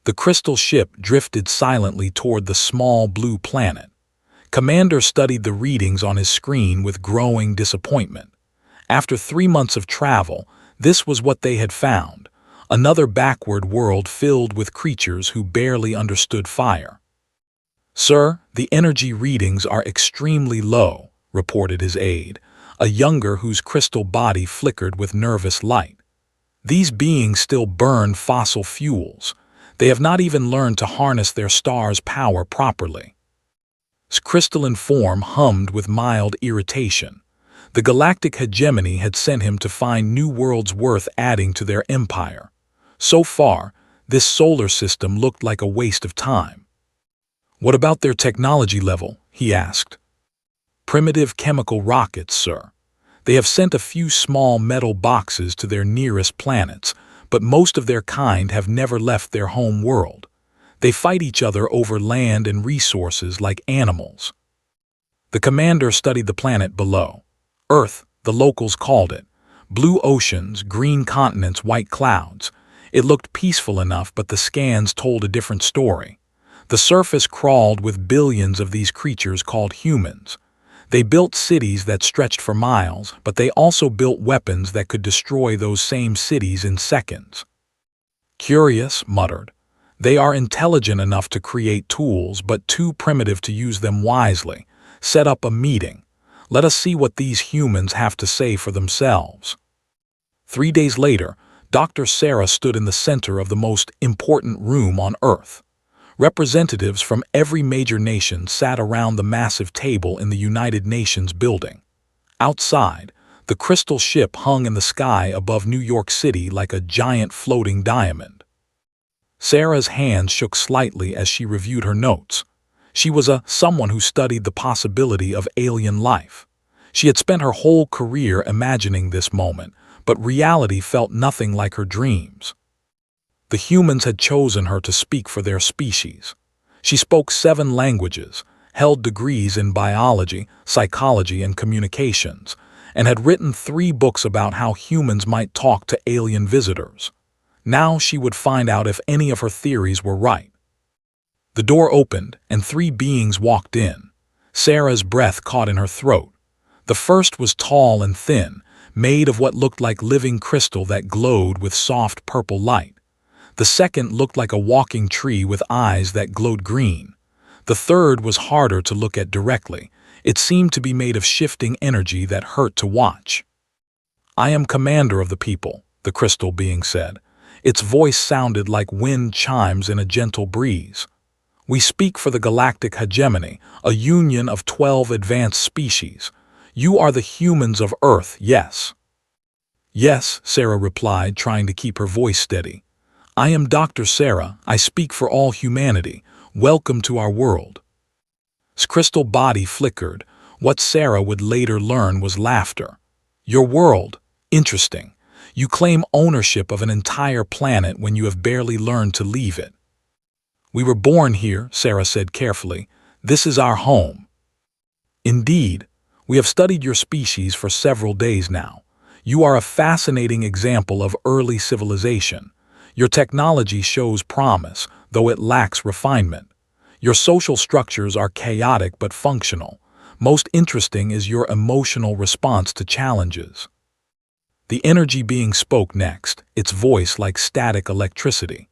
The crystal ship drifted silently toward the small blue planet. Commander studied the readings on his screen with growing disappointment. After 3 months of travel, this was what they had found: another backward world filled with creatures who barely understood fire. "Sir, the energy readings are extremely low," reported his aide, a younger whose crystal body flickered with nervous light. "These beings still burn fossil fuels. They have not even learned to harness their star's power properly." His crystalline form hummed with mild irritation. The galactic hegemony had sent him to find new worlds worth adding to their empire. So far, this solar system looked like a waste of time. "What about their technology level?" he asked. "Primitive chemical rockets, sir. They have sent a few small metal boxes to their nearest planets, but most of their kind have never left their home world. They fight each other over land and resources like animals." The commander studied the planet below. Earth, the locals called it. Blue oceans, green continents, white clouds. It looked peaceful enough, but the scans told a different story. The surface crawled with billions of these creatures called humans. They built cities that stretched for miles, but they also built weapons that could destroy those same cities in seconds. "Curious," muttered. "They are intelligent enough to create tools, but too primitive to use them wisely. Set up a meeting. Let us see what these humans have to say for themselves." 3 days later, Dr. Sarah stood in the center of the most important room on Earth. Representatives from every major nation sat around the massive table in the United Nations building. Outside, the crystal ship hung in the sky above New York City like a giant floating diamond. Sarah's hands shook slightly as she reviewed her notes. She was someone who studied the possibility of alien life. She had spent her whole career imagining this moment, but reality felt nothing like her dreams. The humans had chosen her to speak for their species. She spoke 7 languages, held degrees in biology, psychology, and communications, and had written 3 books about how humans might talk to alien visitors. Now she would find out if any of her theories were right. The door opened, and 3 beings walked in. Sarah's breath caught in her throat. The first was tall and thin, made of what looked like living crystal that glowed with soft purple light. The second looked like a walking tree with eyes that glowed green. The third was harder to look at directly. It seemed to be made of shifting energy that hurt to watch. "I am commander of the people," the crystal being said. Its voice sounded like wind chimes in a gentle breeze. "We speak for the galactic hegemony, a union of 12 advanced species. You are the humans of Earth, yes?" "Yes," Sarah replied, trying to keep her voice steady. "I am Dr. Sarah. I speak for all humanity. Welcome to our world." His crystal body flickered. What Sarah would later learn was laughter. "Your world? Interesting. You claim ownership of an entire planet when you have barely learned to leave it." "We were born here," Sarah said carefully. "This is our home." "Indeed. We have studied your species for several days now. You are a fascinating example of early civilization. Your technology shows promise, though it lacks refinement. Your social structures are chaotic but functional. Most interesting is your emotional response to challenges." The energy being spoke next, its voice like static electricity.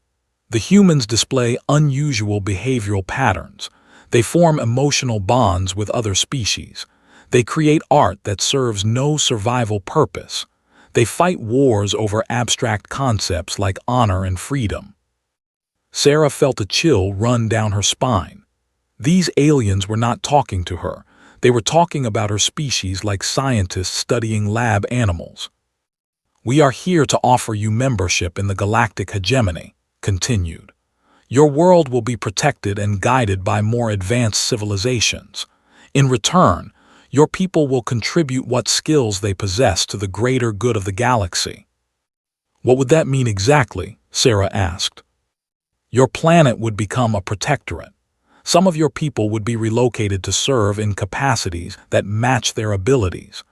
"The humans display unusual behavioral patterns. They form emotional bonds with other species. They create art that serves no survival purpose. They fight wars over abstract concepts like honor and freedom." Sarah felt a chill run down her spine. These aliens were not talking to her. They were talking about her species like scientists studying lab animals. "We are here to offer you membership in the galactic hegemony," continued. "Your world will be protected and guided by more advanced civilizations. In return, your people will contribute what skills they possess to the greater good of the galaxy." "What would that mean exactly?" Sarah asked. "Your planet would become a protectorate. Some of your people would be relocated to serve in capacities that match their abilities.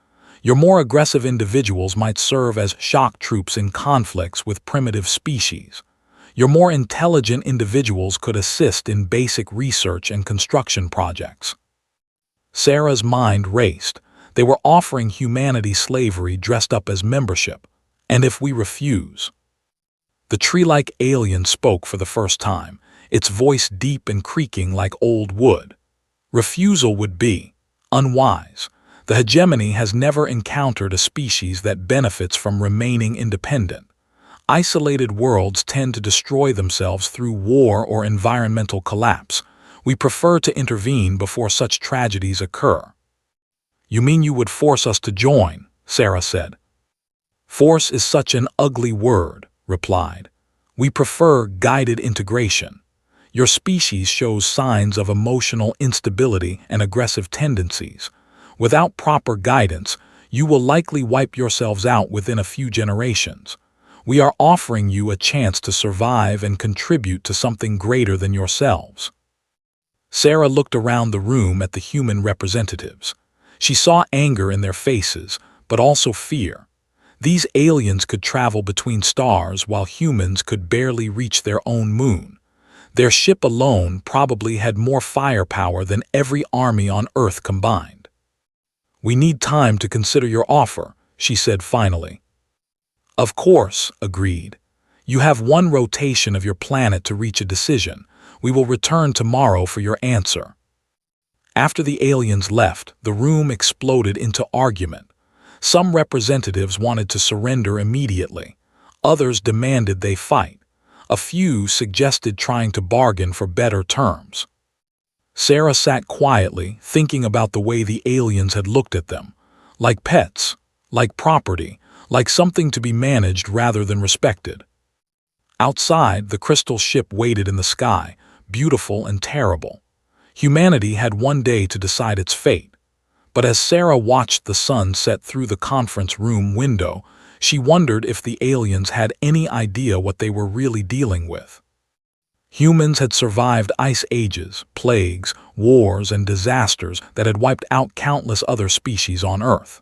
Your more aggressive individuals might serve as shock troops in conflicts with primitive species. Your more intelligent individuals could assist in basic research and construction projects. Sarah's mind raced. They were offering humanity slavery dressed up as membership. And if we refuse? The tree-like alien spoke for the first time, its voice deep and creaking like old wood. Refusal would be unwise. The hegemony has never encountered a species that benefits from remaining independent. Isolated worlds tend to destroy themselves through war or environmental collapse. We prefer to intervene before such tragedies occur. You mean you would force us to join? Sarah said. Force is such an ugly word, replied. We prefer guided integration. Your species shows signs of emotional instability and aggressive tendencies. Without proper guidance, you will likely wipe yourselves out within a few generations. We are offering you a chance to survive and contribute to something greater than yourselves. Sarah looked around the room at the human representatives. She saw anger in their faces, but also fear. These aliens could travel between stars while humans could barely reach their own moon. Their ship alone probably had more firepower than every army on Earth combined. We need time to consider your offer, she said finally. Of course, agreed. You have one rotation of your planet to reach a decision. We will return tomorrow for your answer. After the aliens left, the room exploded into argument. Some representatives wanted to surrender immediately. Others demanded they fight. A few suggested trying to bargain for better terms. Sarah sat quietly, thinking about the way the aliens had looked at them. Like pets, like property, like something to be managed rather than respected. Outside, the crystal ship waited in the sky, beautiful and terrible. Humanity had one day to decide its fate. But as Sarah watched the sun set through the conference room window, she wondered if the aliens had any idea what they were really dealing with. Humans had survived ice ages, plagues, wars, and disasters that had wiped out countless other species on Earth.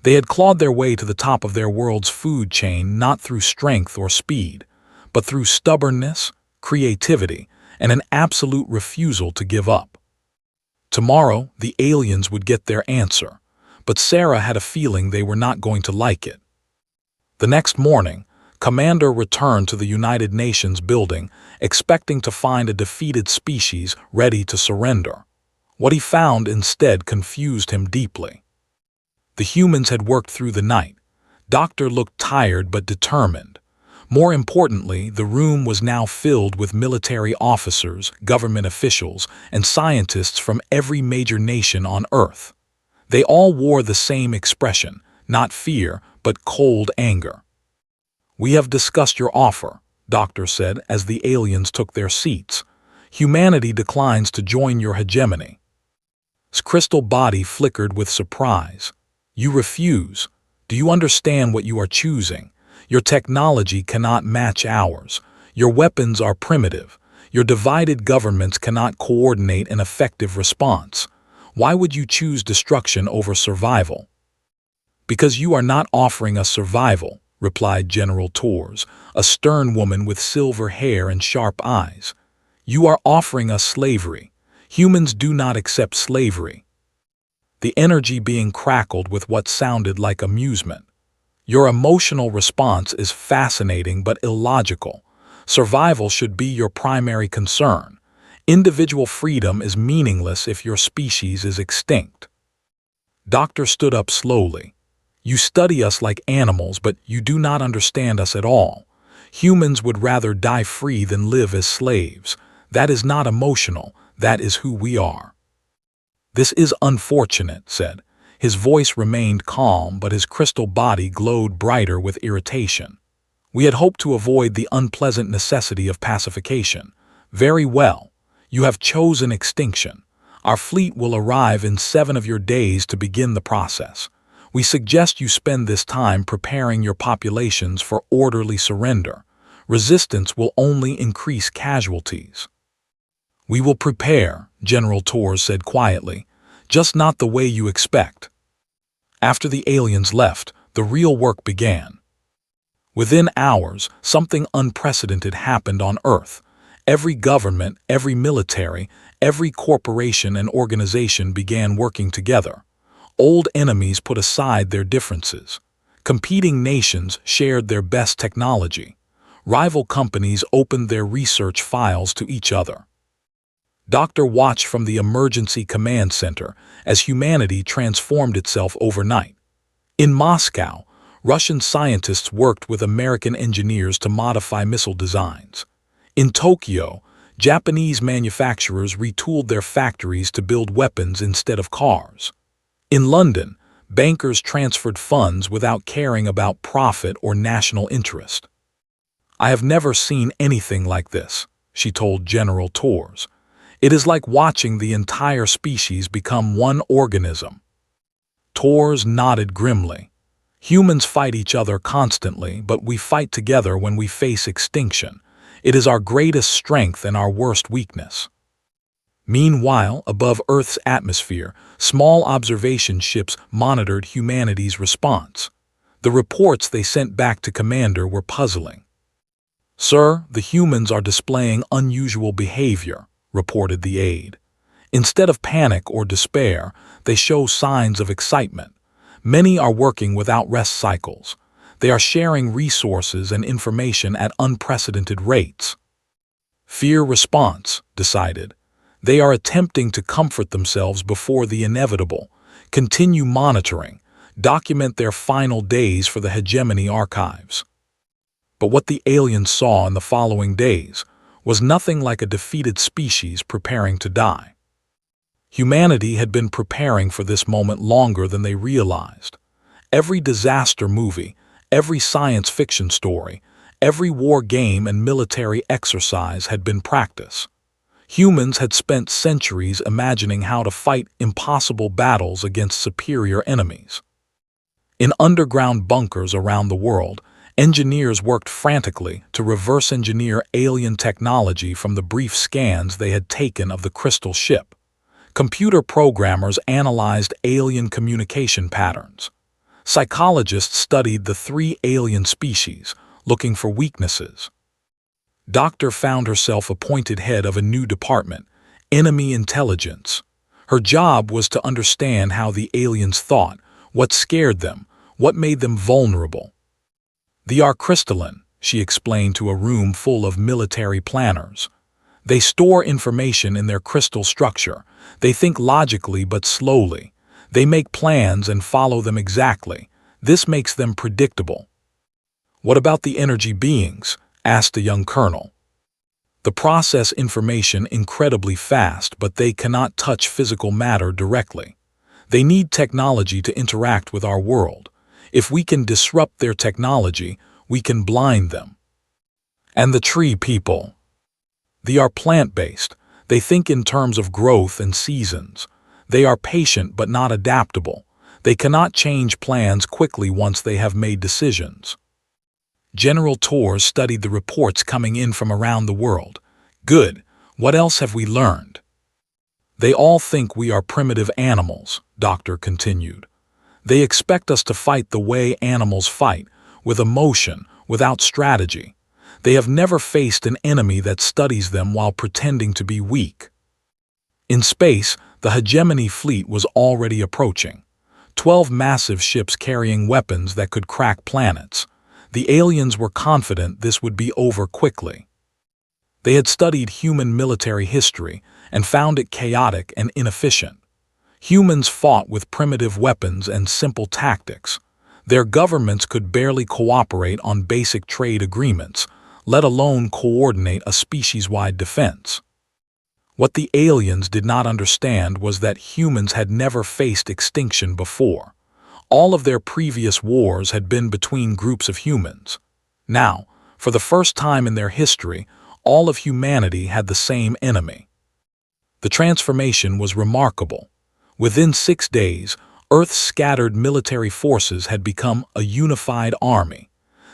They had clawed their way to the top of their world's food chain not through strength or speed, but through stubbornness, creativity, and an absolute refusal to give up. Tomorrow, the aliens would get their answer, but Sarah had a feeling they were not going to like it. The next morning, Commander returned to the United Nations building, expecting to find a defeated species ready to surrender. What he found instead confused him deeply. The humans had worked through the night. Doctor looked tired but determined. More importantly, the room was now filled with military officers, government officials, and scientists from every major nation on Earth. They all wore the same expression, not fear, but cold anger. We have discussed your offer, Doctor said as the aliens took their seats. Humanity declines to join your hegemony. His crystal body flickered with surprise. You refuse. Do you understand what you are choosing? Your technology cannot match ours. Your weapons are primitive. Your divided governments cannot coordinate an effective response. Why would you choose destruction over survival? Because you are not offering us survival, replied General Tours, a stern woman with silver hair and sharp eyes. You are offering us slavery. Humans do not accept slavery. The energy being crackled with what sounded like amusement. Your emotional response is fascinating but illogical. Survival should be your primary concern. Individual freedom is meaningless if your species is extinct. Doctor stood up slowly. You study us like animals, but you do not understand us at all. Humans would rather die free than live as slaves. That is not emotional. That is who we are. This is unfortunate, said. His voice remained calm, but his crystal body glowed brighter with irritation. We had hoped to avoid the unpleasant necessity of pacification. Very well. You have chosen extinction. Our fleet will arrive in 7 of your days to begin the process. We suggest you spend this time preparing your populations for orderly surrender. Resistance will only increase casualties. We will prepare, General Tours said quietly, just not the way you expect. After the aliens left, the real work began. Within hours, something unprecedented happened on Earth. Every government, every military, every corporation and organization began working together. Old enemies put aside their differences. Competing nations shared their best technology. Rival companies opened their research files to each other. Doctor watched from the emergency command center as humanity transformed itself overnight. In Moscow, Russian scientists worked with American engineers to modify missile designs. In Tokyo, Japanese manufacturers retooled their factories to build weapons instead of cars. In London, bankers transferred funds without caring about profit or national interest. "I have never seen anything like this," she told General Tours. "It is like watching the entire species become one organism." Tours nodded grimly. "Humans fight each other constantly, but we fight together when we face extinction. It is our greatest strength and our worst weakness." Meanwhile, above Earth's atmosphere, small observation ships monitored humanity's response. The reports they sent back to Commander were puzzling. "Sir, the humans are displaying unusual behavior," reported the aide. "Instead of panic or despair, they show signs of excitement. Many are working without rest cycles. They are sharing resources and information at unprecedented rates." Fear response, decided. They are attempting to comfort themselves before the inevitable, continue monitoring, document their final days for the hegemony archives. But what the aliens saw in the following days was nothing like a defeated species preparing to die. Humanity had been preparing for this moment longer than they realized. Every disaster movie, every science fiction story, every war game and military exercise had been practice. Humans had spent centuries imagining how to fight impossible battles against superior enemies. In underground bunkers around the world, engineers worked frantically to reverse engineer alien technology from the brief scans they had taken of the crystal ship. Computer programmers analyzed alien communication patterns. Psychologists studied the 3 alien species, looking for weaknesses. Doctor found herself appointed head of a new department, Enemy Intelligence. Her job was to understand how the aliens thought, what scared them, what made them vulnerable. "They are crystalline," she explained to a room full of military planners. "They store information in their crystal structure. They think logically but slowly. They make plans and follow them exactly. This makes them predictable." "What about the energy beings?" asked a young colonel. "The process information incredibly fast, but they cannot touch physical matter directly. They need technology to interact with our world. If we can disrupt their technology, we can blind them." "And the tree people?" "They are plant-based. They think in terms of growth and seasons. They are patient but not adaptable. They cannot change plans quickly once they have made decisions." General Tours studied the reports coming in from around the world. "Good. What else have we learned?" "They all think we are primitive animals," Doctor continued. "They expect us to fight the way animals fight, with emotion, without strategy. They have never faced an enemy that studies them while pretending to be weak." In space, the hegemony fleet was already approaching. 12 massive ships carrying weapons that could crack planets. The aliens were confident this would be over quickly. They had studied human military history and found it chaotic and inefficient. Humans fought with primitive weapons and simple tactics. Their governments could barely cooperate on basic trade agreements, let alone coordinate a species-wide defense. What the aliens did not understand was that humans had never faced extinction before. All of their previous wars had been between groups of humans. Now, for the first time in their history, all of humanity had the same enemy. The transformation was remarkable. Within 6 days, Earth's scattered military forces had become a unified army.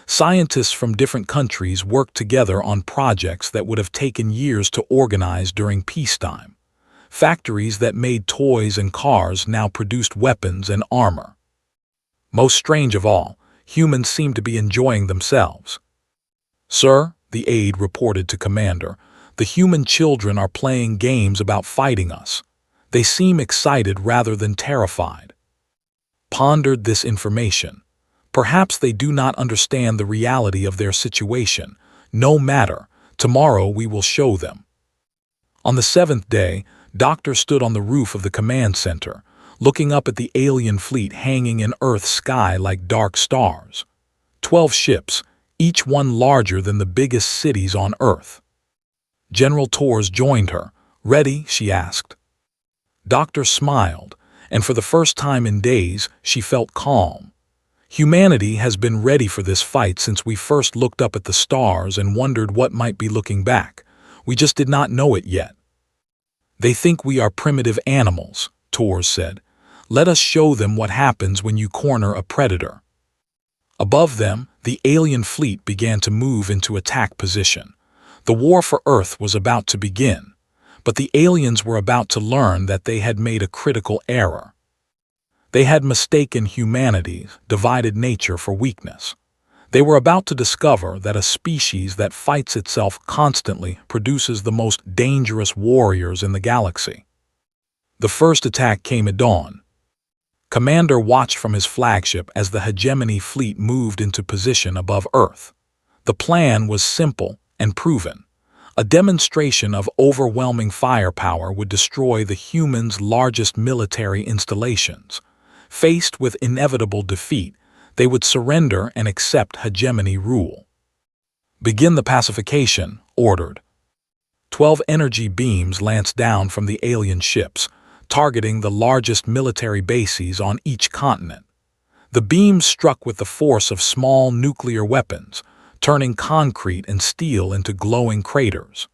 Scientists from different countries worked together on projects that would have taken years to organize during peacetime. Factories that made toys and cars now produced weapons and armor. Most strange of all, Humans seem to be enjoying themselves. "Sir," the aide reported to Commander, "the human children are playing games about fighting us. They seem excited rather than terrified." Pondered this information. Perhaps they do not understand the reality of their situation. No matter, tomorrow we will show them. On the seventh day, Doctor stood on the roof of the command center, looking up at the alien fleet hanging in Earth's sky like dark stars. 12 ships, each one larger than the biggest cities on Earth. General Torres joined her. "Ready?" she asked. Doctor smiled, and for the first time in days, she felt calm. Humanity has been ready for this fight since we first looked up at the stars and wondered what might be looking back. We just did not know it yet. "They think we are primitive animals," Torres said. "Let us show them what happens when you corner a predator." Above them, the alien fleet began to move into attack position. The war for Earth was about to begin, but the aliens were about to learn that they had made a critical error. They had mistaken humanity's divided nature for weakness. They were about to discover that a species that fights itself constantly produces the most dangerous warriors in the galaxy. The first attack came at dawn. Commander watched from his flagship as the hegemony fleet moved into position above Earth. The plan was simple and proven. A demonstration of overwhelming firepower would destroy the humans' largest military installations. Faced with inevitable defeat, they would surrender and accept hegemony rule. "Begin the pacification," ordered. 12 energy beams lanced down from the alien ships, targeting the largest military bases on each continent. The beams struck with the force of small nuclear weapons, turning concrete and steel into glowing craters.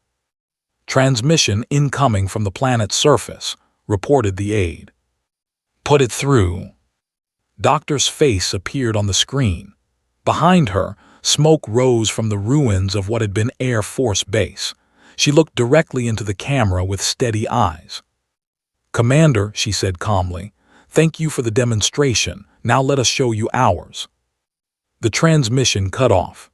"Transmission incoming from the planet's surface," reported the aide. "Put it through." Doctor's face appeared on the screen. Behind her, smoke rose from the ruins of what had been Air Force Base. She looked directly into the camera with steady eyes. "Commander," she said calmly, "thank you for the demonstration. Now let us show you ours." The transmission cut off.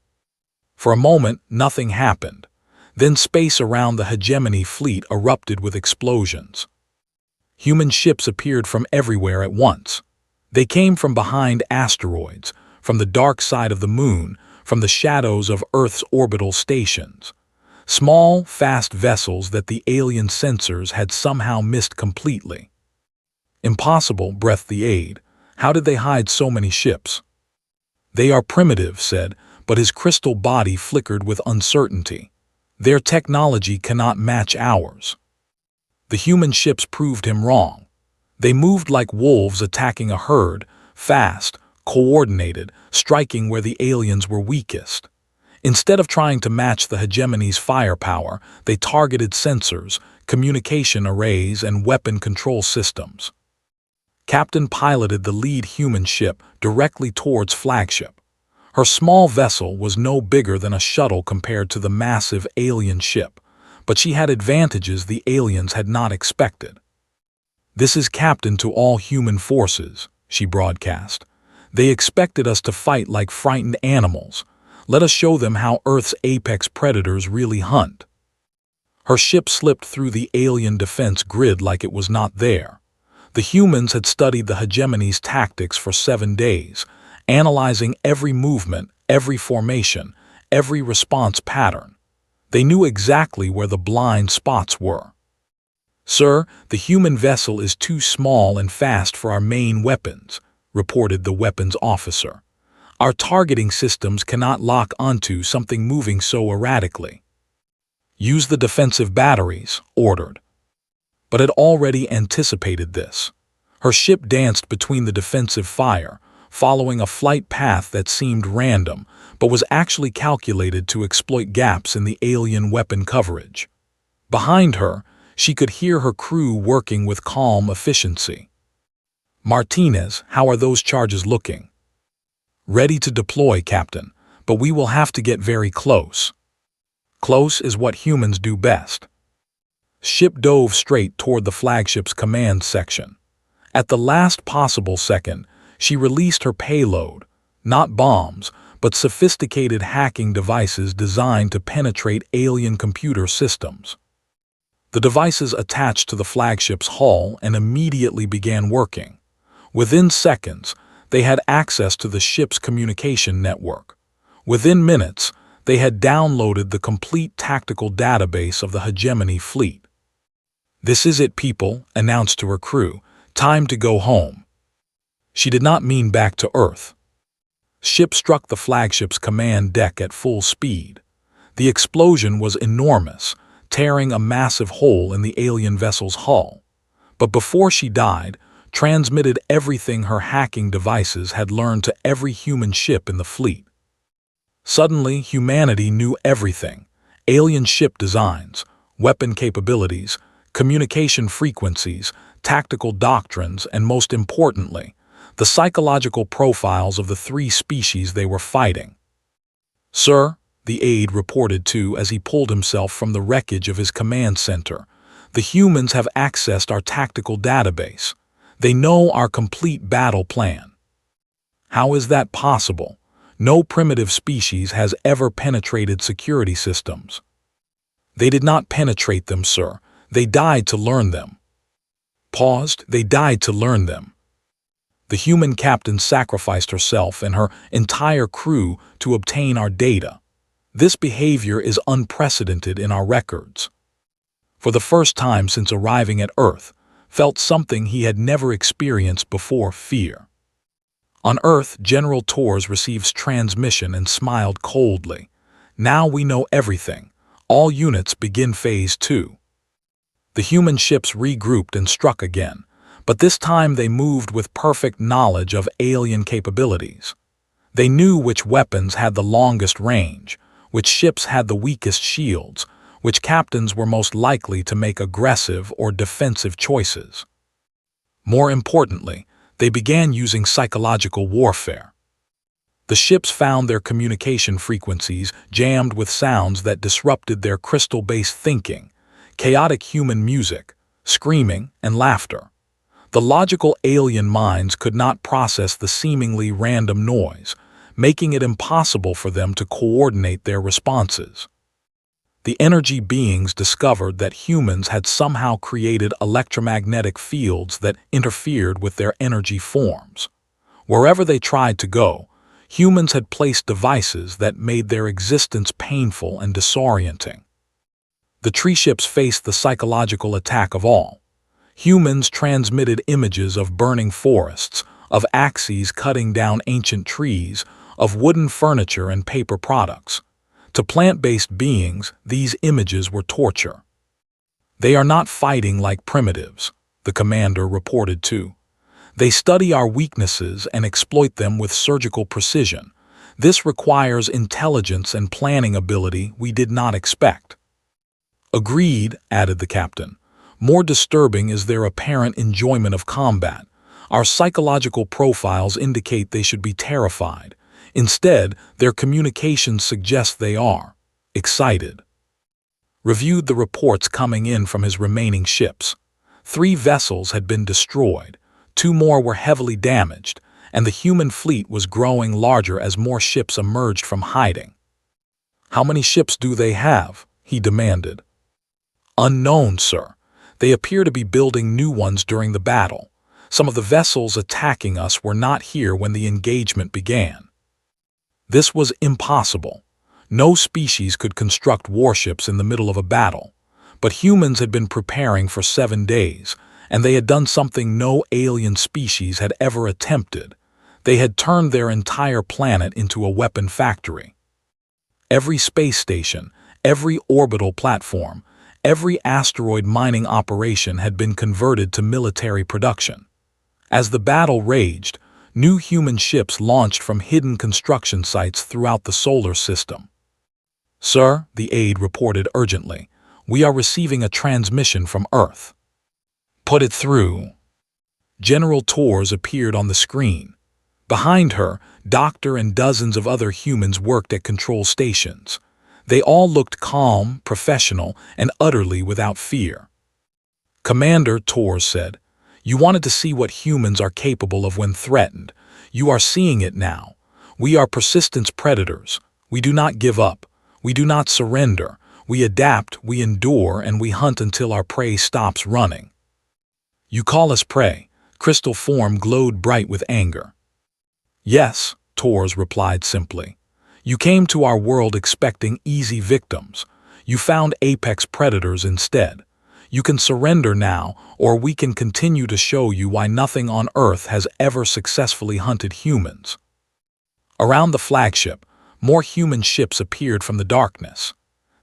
For a moment, nothing happened. Then space around the hegemony fleet erupted with explosions. Human ships appeared from everywhere at once. They came from behind asteroids, from the dark side of the moon, from the shadows of Earth's orbital stations. Small, fast vessels that the alien sensors had somehow missed completely. "Impossible," breathed the aide. "How did they hide so many ships?" "They are primitive," said, but his crystal body flickered with uncertainty. "Their technology cannot match ours." The human ships proved him wrong. They moved like wolves attacking a herd, fast, coordinated, striking where the aliens were weakest. Instead of trying to match the hegemony's firepower, they targeted sensors, communication arrays, and weapon control systems. Captain piloted the lead human ship directly towards flagship. Her small vessel was no bigger than a shuttle compared to the massive alien ship, but she had advantages the aliens had not expected. "This is Captain to all human forces," she broadcast. "They expected us to fight like frightened animals. Let us show them how Earth's apex predators really hunt." Her ship slipped through the alien defense grid like it was not there. The humans had studied the hegemony's tactics for 7 days, analyzing every movement, every formation, every response pattern. They knew exactly where the blind spots were. "Sir, the human vessel is too small and fast for our main weapons," reported the weapons officer. "Our targeting systems cannot lock onto something moving so erratically." "Use the defensive batteries," ordered. But had already anticipated this. Her ship danced between the defensive fire, following a flight path that seemed random, but was actually calculated to exploit gaps in the alien weapon coverage. Behind her, she could hear her crew working with calm efficiency. "Martinez, how are those charges looking?" "Ready to deploy, Captain, but we will have to get very close." "Close is what humans do best." Ship dove straight toward the flagship's command section. At the last possible second, she released her payload, Not bombs, but sophisticated hacking devices designed to penetrate alien computer systems. The devices attached to the flagship's hull and immediately began working. Within seconds, they had access to the ship's communication network. Within minutes, they had downloaded the complete tactical database of the hegemony fleet. "This is it, people," announced to her crew. "Time to go home." She did not mean back to Earth. Ship struck the flagship's command deck at full speed. The explosion was enormous, tearing a massive hole in the alien vessel's hull. But before she died, transmitted everything her hacking devices had learned to every human ship in the fleet. Suddenly, humanity knew everything: alien ship designs, weapon capabilities, communication frequencies, tactical doctrines, and most importantly, the psychological profiles of the three species they were fighting. "Sir," the aide reported to as he pulled himself from the wreckage of his command center, "the humans have accessed our tactical database. They know our complete battle plan." "How is that possible? No primitive species has ever penetrated security systems." "They did not penetrate them, sir. They died to learn them." Paused. "They died to learn them." "The human captain sacrificed herself and her entire crew to obtain our data. This behavior is unprecedented in our records." For the first time since arriving at Earth, felt something he had never experienced before: fear. On Earth, General Torres receives transmission and smiled coldly. "Now we know everything. All units begin Phase 2. The human ships regrouped and struck again, but this time they moved with perfect knowledge of alien capabilities. They knew which weapons had the longest range, which ships had the weakest shields, which captains were most likely to make aggressive or defensive choices. More importantly, they began using psychological warfare. The ships found their communication frequencies jammed with sounds that disrupted their crystal-based thinking: chaotic human music, screaming, and laughter. The logical alien minds could not process the seemingly random noise, making it impossible for them to coordinate their responses. The energy beings discovered that humans had somehow created electromagnetic fields that interfered with their energy forms. Wherever they tried to go, humans had placed devices that made their existence painful and disorienting. The tree ships faced the psychological attack of all. Humans transmitted images of burning forests, of axes cutting down ancient trees, of wooden furniture and paper products. To plant-based beings, these images were torture. "They are not fighting like primitives," the commander reported to. "They study our weaknesses and exploit them with surgical precision. This requires intelligence and planning ability we did not expect." "Agreed," added the captain. "More disturbing is their apparent enjoyment of combat. Our psychological profiles indicate they should be terrified. Instead, their communications suggest they are excited." Reviewed the reports coming in from his remaining ships. 3 vessels had been destroyed, 2 more were heavily damaged, and the human fleet was growing larger as more ships emerged from hiding. "How many ships do they have?" he demanded. "Unknown, sir. They appear to be building new ones during the battle. Some of the vessels attacking us were not here when the engagement began." This was impossible. No species could construct warships in the middle of a battle. But humans had been preparing for 7 days, and they had done something no alien species had ever attempted. They had turned their entire planet into a weapon factory. Every space station, every orbital platform, every asteroid mining operation had been converted to military production. As the battle raged, new human ships launched from hidden construction sites throughout the solar system. "Sir," the aide reported urgently, "we are receiving a transmission from Earth." "Put it through." General Torres appeared on the screen. Behind her, Doctor and dozens of other humans worked at control stations. They all looked calm, professional, and utterly without fear. "Commander," Torres said, "you wanted to see what humans are capable of when threatened. You are seeing it now. We are persistence predators. We do not give up. We do not surrender. We adapt, we endure, and we hunt until our prey stops running. You call us prey. Crystal form glowed bright with anger. Yes, Tors replied simply. You came to our world expecting easy victims. You found apex predators instead. You can surrender now, or we can continue to show you why nothing on Earth has ever successfully hunted humans. Around the flagship, more human ships appeared from the darkness.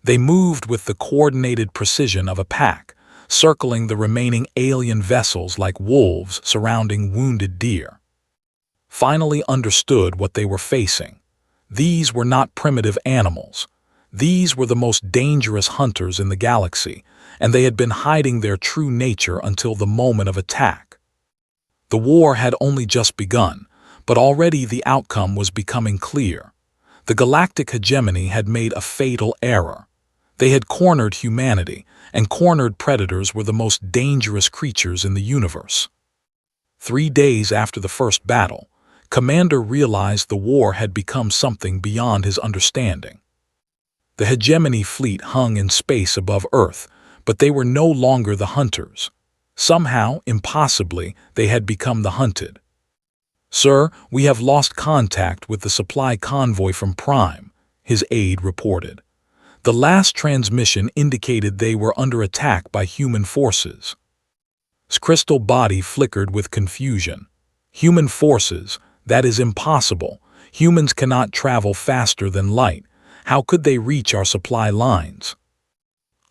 They moved with the coordinated precision of a pack, circling the remaining alien vessels like wolves surrounding wounded deer. Finally understood what they were facing. These were not primitive animals. These were the most dangerous hunters in the galaxy, and they had been hiding their true nature until the moment of attack. The war had only just begun, but already the outcome was becoming clear. The galactic hegemony had made a fatal error. They had cornered humanity, and cornered predators were the most dangerous creatures in the universe. 3 days after the first battle, Commander realized the war had become something beyond his understanding. The hegemony fleet hung in space above Earth, but they were no longer the hunters. Somehow, impossibly, they had become the hunted. "Sir, we have lost contact with the supply convoy from Prime," his aide reported. The last transmission indicated they were under attack by human forces. His crystal body flickered with confusion. Human forces? That is impossible. Humans cannot travel faster than light. How could they reach our supply lines?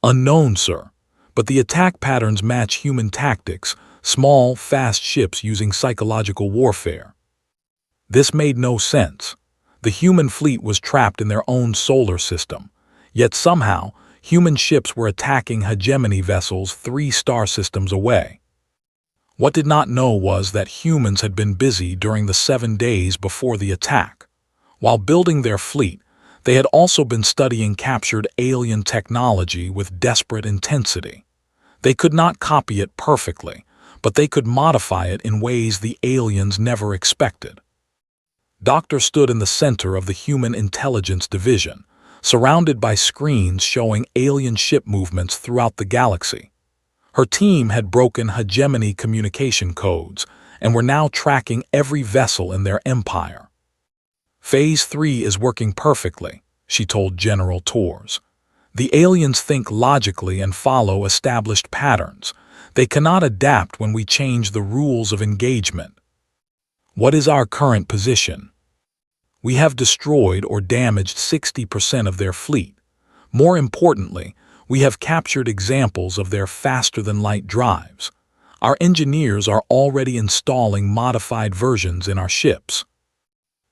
Unknown, sir. But the attack patterns match human tactics, small, fast ships using psychological warfare. This made no sense. The human fleet was trapped in their own solar system. Yet somehow, human ships were attacking hegemony vessels 3 star systems away. What did not know was that humans had been busy during the 7 days before the attack. While building their fleet, they had also been studying captured alien technology with desperate intensity. They could not copy it perfectly, but they could modify it in ways the aliens never expected. Doctor stood in the center of the Human Intelligence Division, surrounded by screens showing alien ship movements throughout the galaxy. Her team had broken hegemony communication codes and were now tracking every vessel in their empire. Phase 3 is working perfectly, she told General Tors. The aliens think logically and follow established patterns. They cannot adapt when we change the rules of engagement. What is our current position? We have destroyed or damaged 60% of their fleet. More importantly, we have captured examples of their faster-than-light drives. Our engineers are already installing modified versions in our ships.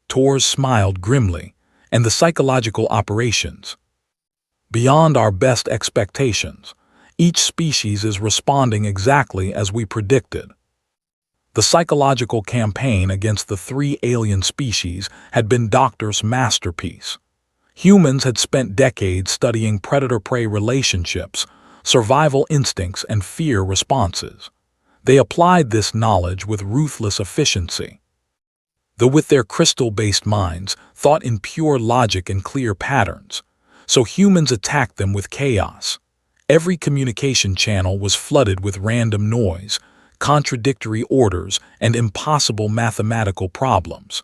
Tors smiled grimly. And the psychological operations? Beyond our best expectations. Each species is responding exactly as we predicted. The psychological campaign against the 3 alien species had been Doctor's masterpiece. Humans had spent decades studying predator-prey relationships, survival instincts, and fear responses. They applied this knowledge with ruthless efficiency. Though with their crystal-based minds, thought in pure logic and clear patterns. So humans attacked them with chaos. Every communication channel was flooded with random noise, contradictory orders, and impossible mathematical problems.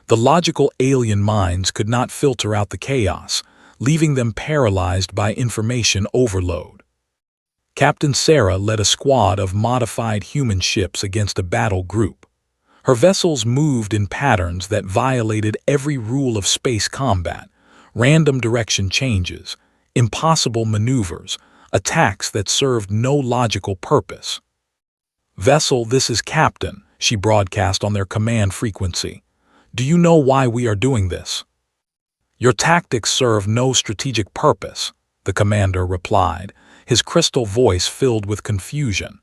The logical alien minds could not filter out the chaos, leaving them paralyzed by information overload. Captain Sarah led a squad of modified human ships against a battle group. Her vessels moved in patterns that violated every rule of space combat, random direction changes, impossible maneuvers, attacks that served no logical purpose. "Vessel, this is Captain," she broadcast on their command frequency. "Do you know why we are doing this?" "Your tactics serve no strategic purpose," the commander replied, his crystal voice filled with confusion.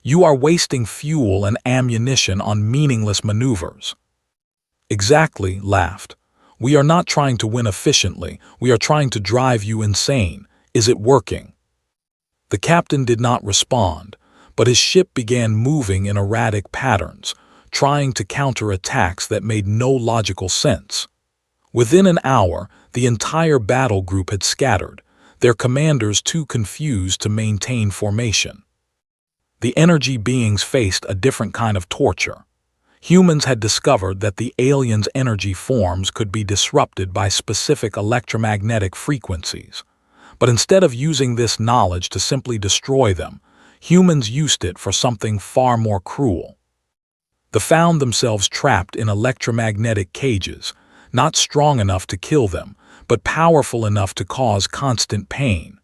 "You are wasting fuel and ammunition on meaningless maneuvers." "Exactly," laughed. "We are not trying to win efficiently, we are trying to drive you insane. Is it working?" The captain did not respond, but his ship began moving in erratic patterns, trying to counter attacks that made no logical sense. Within an hour, the entire battle group had scattered, their commanders too confused to maintain formation. The energy beings faced a different kind of torture. Humans had discovered that the aliens' energy forms could be disrupted by specific electromagnetic frequencies. But instead of using this knowledge to simply destroy them, humans used it for something far more cruel. They found themselves trapped in electromagnetic cages, not strong enough to kill them, but powerful enough to cause constant pain.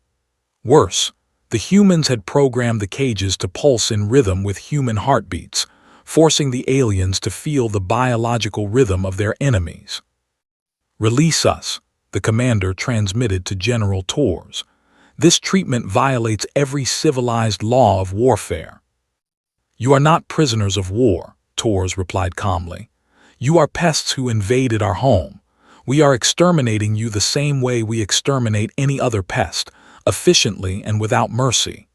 Worse, the humans had programmed the cages to pulse in rhythm with human heartbeats, forcing the aliens to feel the biological rhythm of their enemies. "Release us," the commander transmitted to General Torres. "This treatment violates every civilized law of warfare." "You are not prisoners of war," Torres replied calmly. "You are pests who invaded our home. We are exterminating you the same way we exterminate any other pest, efficiently and without mercy."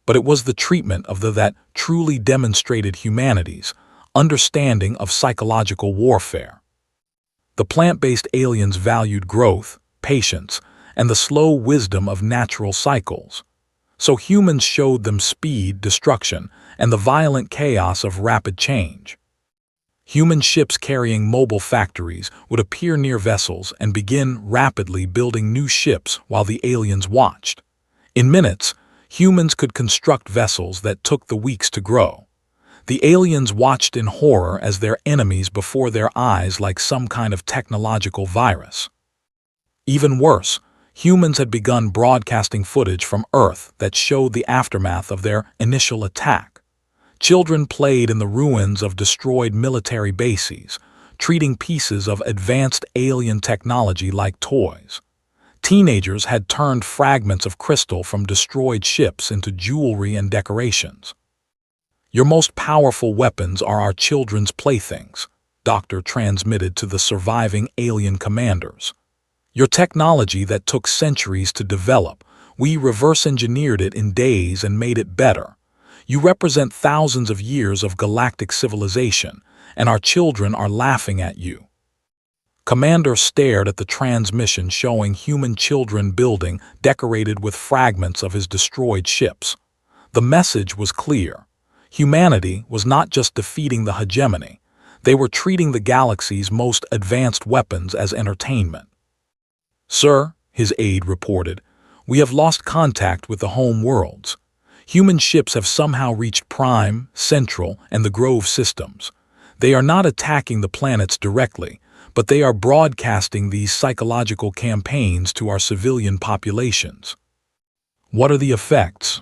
But it was the treatment of that truly demonstrated humanity's understanding of psychological warfare. The plant-based aliens valued growth, patience, and the slow wisdom of natural cycles. So humans showed them speed, destruction, and the violent chaos of rapid change. Human ships carrying mobile factories would appear near vessels and begin rapidly building new ships while the aliens watched. In minutes, humans could construct vessels that took the weeks to grow. The aliens watched in horror as their enemies before their eyes like some kind of technological virus. Even worse, humans had begun broadcasting footage from Earth that showed the aftermath of their initial attack. Children played in the ruins of destroyed military bases, treating pieces of advanced alien technology like toys. Teenagers had turned fragments of crystal from destroyed ships into jewelry and decorations. "Your most powerful weapons are our children's playthings," Doctor transmitted to the surviving alien commanders. "Your technology that took centuries to develop, we reverse-engineered it in days and made it better. You represent thousands of years of galactic civilization, and our children are laughing at you." Commander stared at the transmission showing human children building decorated with fragments of his destroyed ships. The message was clear. Humanity was not just defeating the hegemony, they were treating the galaxy's most advanced weapons as entertainment. "Sir," his aide reported, "we have lost contact with the home worlds. Human ships have somehow reached Prime, Central, and the Grove systems. They are not attacking the planets directly, but they are broadcasting these psychological campaigns to our civilian populations." "What are the effects?"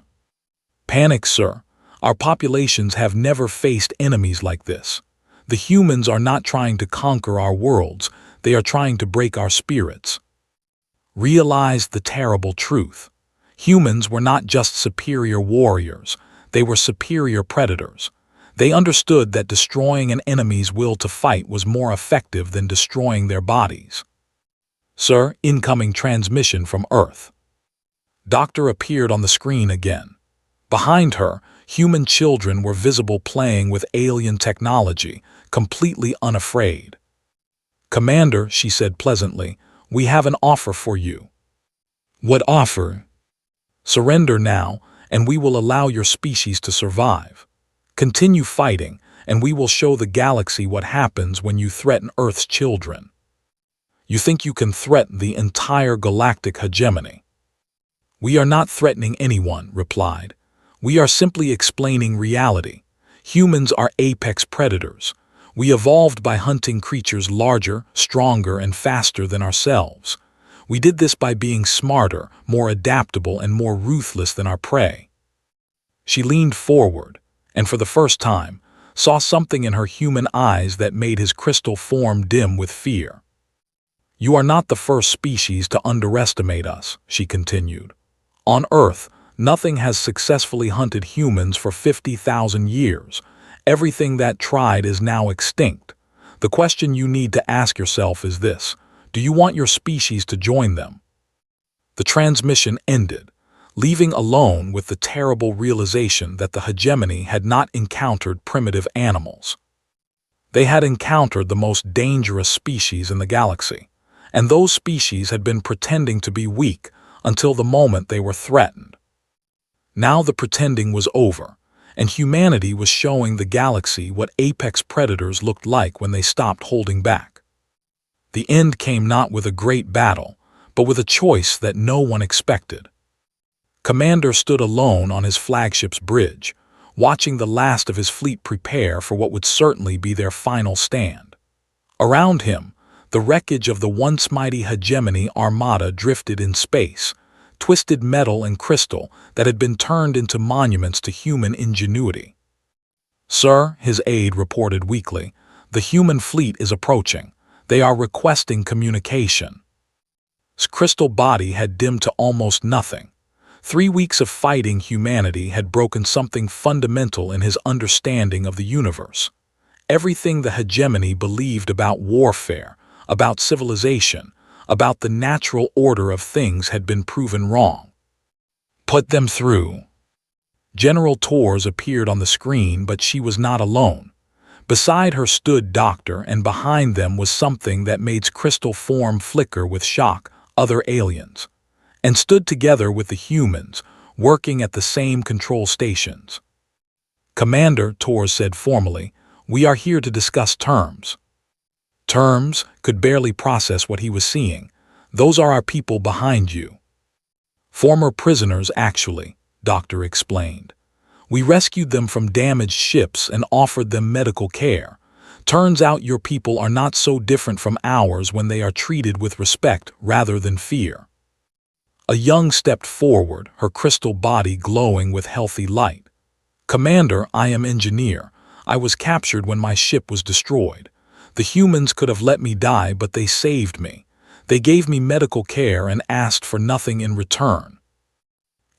"Panic, sir. Our populations have never faced enemies like this. The humans are not trying to conquer our worlds, they are trying to break our spirits." Realize the terrible truth. Humans were not just superior warriors, they were superior predators. They understood that destroying an enemy's will to fight was more effective than destroying their bodies. "Sir, incoming transmission from Earth." Doctor appeared on the screen again. Behind her, human children were visible playing with alien technology, completely unafraid. "Commander," she said pleasantly, "we have an offer for you." "What offer?" "Surrender now, and we will allow your species to survive. Continue fighting, and we will show the galaxy what happens when you threaten Earth's children." "You think you can threaten the entire galactic hegemony?" "We are not threatening anyone," replied. "We are simply explaining reality. Humans are apex predators. We evolved by hunting creatures larger, stronger, and faster than ourselves. We did this by being smarter, more adaptable, and more ruthless than our prey." She leaned forward, and for the first time, saw something in her human eyes that made his crystal form dim with fear. "You are not the first species to underestimate us," she continued. "On Earth, nothing has successfully hunted humans for 50,000 years. Everything that tried is now extinct. The question you need to ask yourself is this: do you want your species to join them?" The transmission ended, leaving alone with the terrible realization that the hegemony had not encountered primitive animals. They had encountered the most dangerous species in the galaxy, and those species had been pretending to be weak until the moment they were threatened. Now the pretending was over, and humanity was showing the galaxy what apex predators looked like when they stopped holding back. The end came not with a great battle, but with a choice that no one expected. Commander stood alone on his flagship's bridge, watching the last of his fleet prepare for what would certainly be their final stand. Around him, the wreckage of the once mighty hegemony armada drifted in space, twisted metal and crystal that had been turned into monuments to human ingenuity. "Sir," his aide reported weakly, "the human fleet is approaching. They are requesting communication." His crystal body had dimmed to almost nothing. 3 weeks of fighting humanity had broken something fundamental in his understanding of the universe. Everything the hegemony believed about warfare, about civilization, about the natural order of things had been proven wrong. "Put them through." General Torres appeared on the screen, but she was not alone. Beside her stood Doctor, and behind them was something that made crystal form flicker with shock, other aliens, and stood together with the humans, working at the same control stations. "Commander," Torres said formally, "we are here to discuss terms." Terms could barely process what he was seeing. "Those are our people behind you." "Former prisoners, actually," Doctor explained. "We rescued them from damaged ships and offered them medical care. Turns out your people are not so different from ours when they are treated with respect rather than fear." A young stepped forward, her crystal body glowing with healthy light. "Commander, I am engineer. I was captured when my ship was destroyed. The humans could have let me die, but they saved me. They gave me medical care and asked for nothing in return."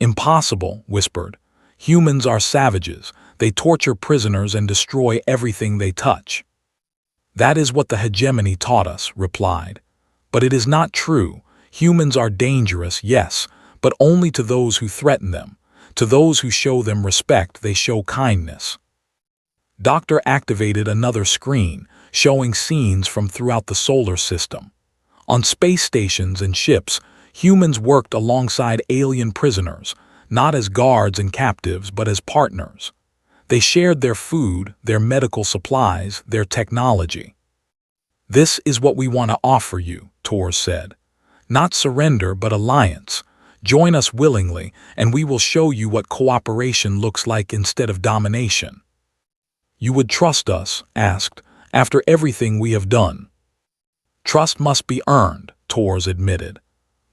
"Impossible," whispered. "Humans are savages. They torture prisoners and destroy everything they touch." "That is what the hegemony taught us," replied. "But it is not true. Humans are dangerous, yes, but only to those who threaten them. To those who show them respect, they show kindness." Doctor activated another screen, showing scenes from throughout the solar system. On space stations and ships, humans worked alongside alien prisoners, not as guards and captives, but as partners. They shared their food, their medical supplies, their technology. "This is what we want to offer you," Torres said. "Not surrender, but alliance. Join us willingly, and we will show you what cooperation looks like instead of domination." "You would trust us?" asked, "after everything we have done?" "Trust must be earned," Torres admitted.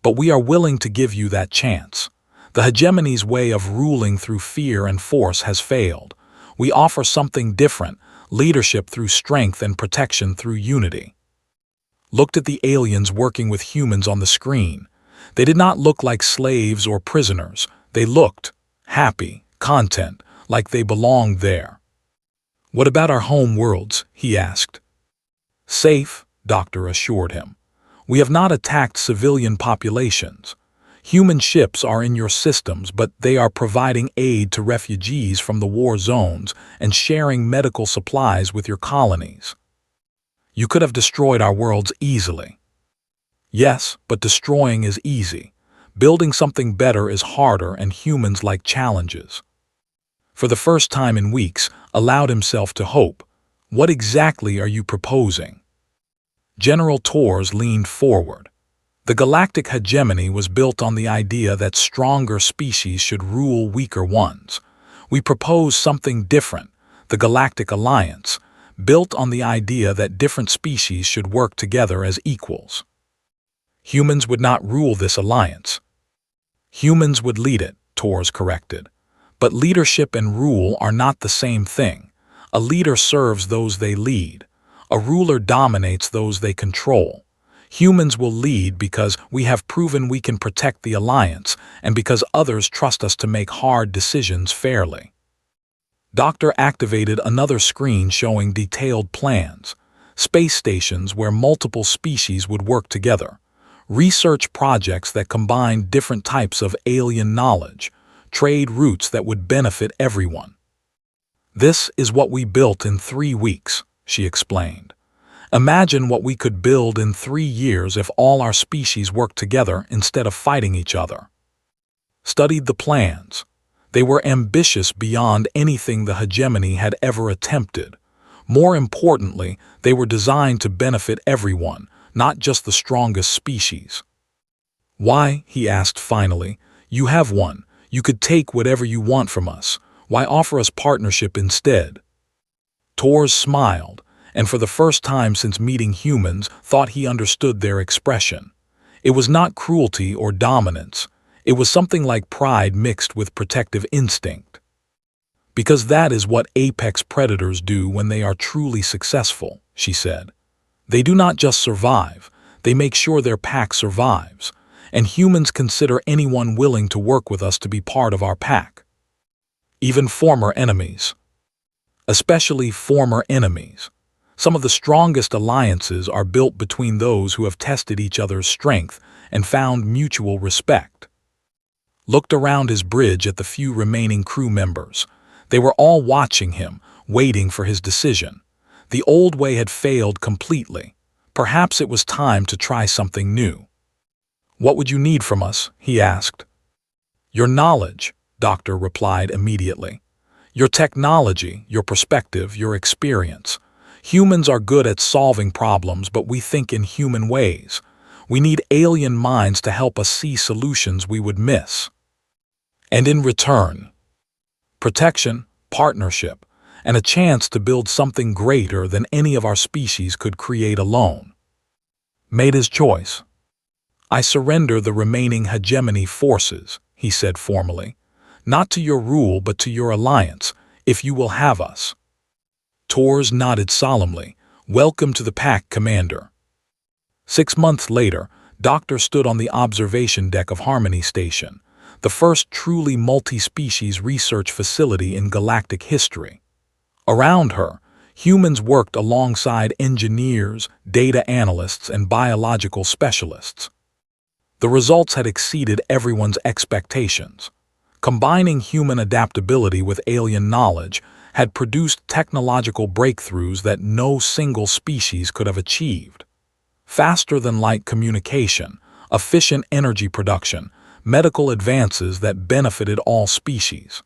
"But we are willing to give you that chance. The hegemony's way of ruling through fear and force has failed. We offer something different, leadership through strength and protection through unity." Looked at the aliens working with humans on the screen. They did not look like slaves or prisoners. They looked happy, content, like they belonged there. "What about our home worlds?" he asked. "Safe," Doctor assured him. "We have not attacked civilian populations. Human ships are in your systems, but they are providing aid to refugees from the war zones and sharing medical supplies with your colonies. You could have destroyed our worlds easily." "Yes, but destroying is easy. Building something better is harder, and humans like challenges." For the first time in weeks, allowed himself to hope. "What exactly are you proposing?" General Torres leaned forward. The galactic hegemony was built on the idea that stronger species should rule weaker ones. We propose something different, the Galactic Alliance, built on the idea that different species should work together as equals. Humans would not rule this alliance. Humans would lead it, Torres corrected. But leadership and rule are not the same thing. A leader serves those they lead. A ruler dominates those they control. Humans will lead because we have proven we can protect the alliance and because others trust us to make hard decisions fairly. Doctor activated another screen showing detailed plans, space stations where multiple species would work together, research projects that combined different types of alien knowledge, trade routes that would benefit everyone. "This is what we built in 3 weeks," she explained. Imagine what we could build in 3 years if all our species worked together instead of fighting each other. Studied the plans. They were ambitious beyond anything the hegemony had ever attempted. More importantly, they were designed to benefit everyone, not just the strongest species. Why, he asked finally, you have one. You could take whatever you want from us. Why offer us partnership instead? Tors smiled, and for the first time since meeting humans, thought he understood their expression. It was not cruelty or dominance. It was something like pride mixed with protective instinct. Because that is what apex predators do when they are truly successful, she said. They do not just survive, they make sure their pack survives, and humans consider anyone willing to work with us to be part of our pack. Even former enemies. Especially former enemies. Some of the strongest alliances are built between those who have tested each other's strength and found mutual respect. Looked around his bridge at the few remaining crew members. They were all watching him, waiting for his decision. The old way had failed completely. Perhaps it was time to try something new. What would you need from us? He asked. Your knowledge, Doctor replied immediately. Your technology, your perspective, your experience. Humans are good at solving problems, but we think in human ways. We need alien minds to help us see solutions we would miss. And in return, protection, partnership, and a chance to build something greater than any of our species could create alone. Made his choice. I surrender the remaining hegemony forces, he said formally. Not to your rule, but to your alliance, if you will have us. Tors nodded solemnly. Welcome to the pack, Commander. 6 months later, Doctor stood on the observation deck of Harmony Station, the first truly multi-species research facility in galactic history. Around her, humans worked alongside engineers, data analysts, and biological specialists. The results had exceeded everyone's expectations. Combining human adaptability with alien knowledge had produced technological breakthroughs that no single species could have achieved. Faster-than-light communication, efficient energy production, medical advances that benefited all species.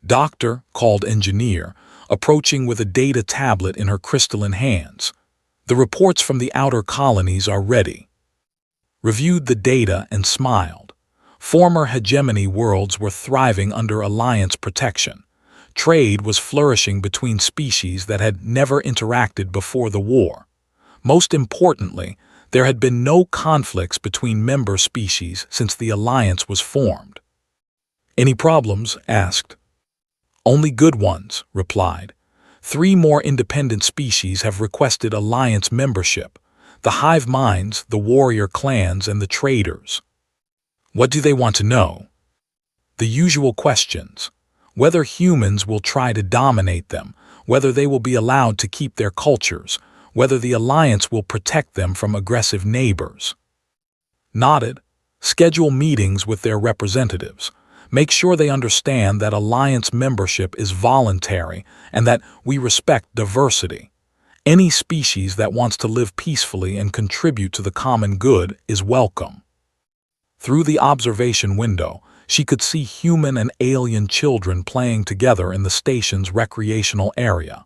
Doctor, called engineer, approaching with a data tablet in her crystalline hands. The reports from the outer colonies are ready. Reviewed the data and smiled. Former hegemony worlds were thriving under alliance protection. Trade was flourishing between species that had never interacted before the war. Most importantly, there had been no conflicts between member species since the alliance was formed. Any problems? Asked. Only good ones, replied. 3 more independent species have requested alliance membership: the hive minds, the warrior clans, and the traders. What do they want to know? The usual questions. Whether humans will try to dominate them, whether they will be allowed to keep their cultures, whether the alliance will protect them from aggressive neighbors. Nodded. Schedule meetings with their representatives. Make sure they understand that alliance membership is voluntary and that we respect diversity. Any species that wants to live peacefully and contribute to the common good is welcome. Through the observation window, she could see human and alien children playing together in the station's recreational area.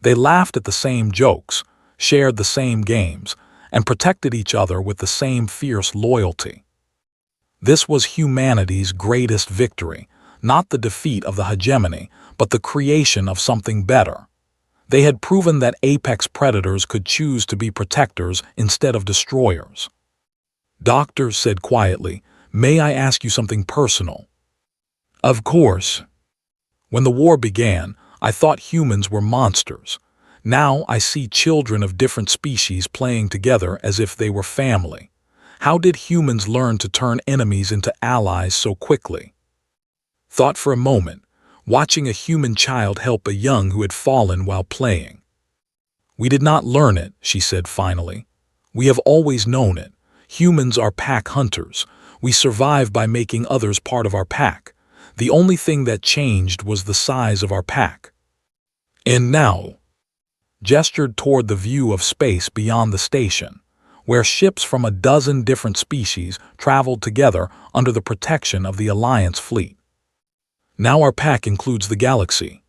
They laughed at the same jokes, shared the same games, and protected each other with the same fierce loyalty. This was humanity's greatest victory, not the defeat of the hegemony, but the creation of something better. They had proven that apex predators could choose to be protectors instead of destroyers. Doctor said quietly, "May I ask you something personal?" Of course. When the war began, I thought humans were monsters. Now I see children of different species playing together as if they were family. How did humans learn to turn enemies into allies so quickly? Thought for a moment, watching a human child help a young who had fallen while playing. We did not learn it, she said finally. We have always known it. Humans are pack hunters. We survive by making others part of our pack. The only thing that changed was the size of our pack. And now, gestured toward the view of space beyond the station, where ships from a dozen different species traveled together under the protection of the Alliance fleet. Now our pack includes the galaxy.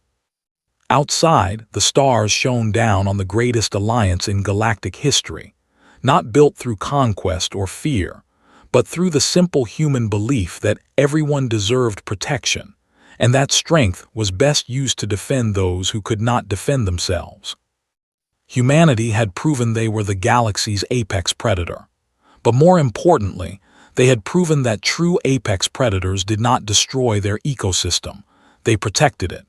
Outside, the stars shone down on the greatest alliance in galactic history, not built through conquest or fear, but through the simple human belief that everyone deserved protection, and that strength was best used to defend those who could not defend themselves. Humanity had proven they were the galaxy's apex predator, but more importantly, they had proven that true apex predators did not destroy their ecosystem, they protected it.